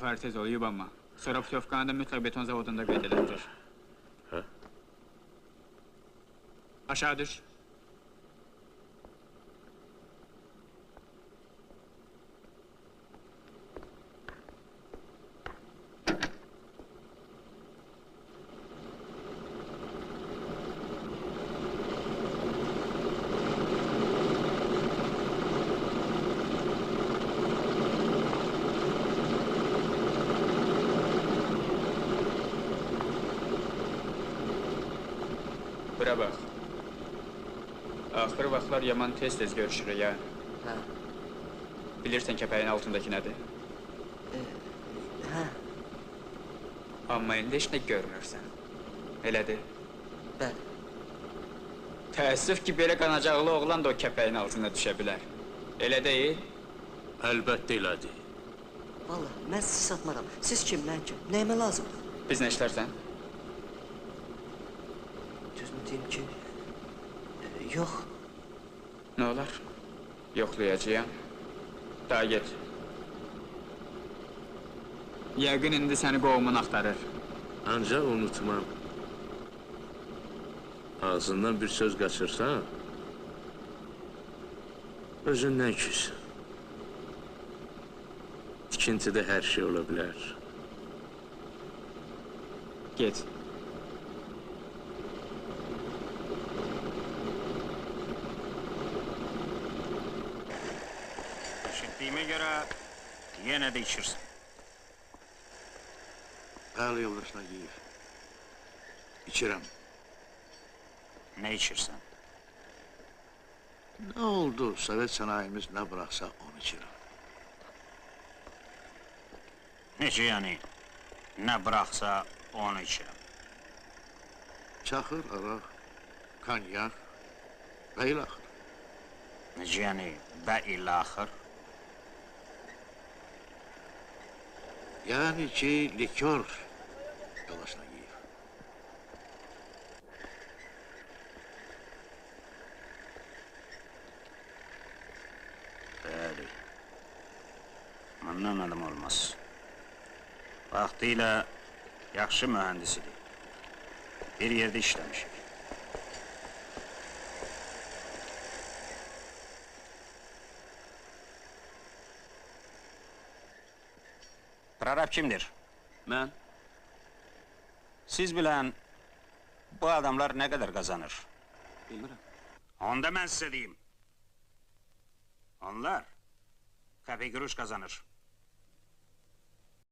Far tez ol, yubanma. Sonra putyovkanı da mütləq beton zavodunda qeyd edəcək. Hə? Aşağı düş. Bura bax. Axır vaxtlar yaman tez-tez görüşürük ya. Hə, Bilirsən kəpəyin altındakı nədir? hə, Amma indi heç nə görmürsən. Elədir. bəli. Təəssüf ki, belə qanacaqlı oğlan da o kəpəyin altına düşə bilər. Elə deyil? Əlbəttə elədi. Vallahi, mən sizi satmaram. Siz kim, mən kim? Nəyimə lazımdır? Biz nə işlərsən? Düzünü deyim ki... yox. Nə olar? Yoxlayacağım. Daha get. Yəqin indi səni qovumun axtarır. Ancaq unutmam. Ağzından bir söz qaçırsan, özündən küs. Tikintidə hər şey ola bilər. Get. Eşittiğime göre yine de içirsin. Değerli yoldaş Nagiyev, içirəm. Ne içirsen? Ne oldu? Sovet sanayimiz ne bıraksa onu içirəm. Nece yani? Ne bıraksa onu içirem. Çakır, arak, kanyak ve ilahır. Nece yani? Ve ilahır. Yani ki likör yoldaş Nagiyev. Bəli. Ondan adam olmaz. Vaxtilə yaxşı mühəndis idi. Bir yerdə işləmişik. Prorab kimdir? Mən Siz bilən bu adamlar nə qədər qazanır? bilmirəm. Onda mən sizə deyim. Onlar qəpik quruş qazanır.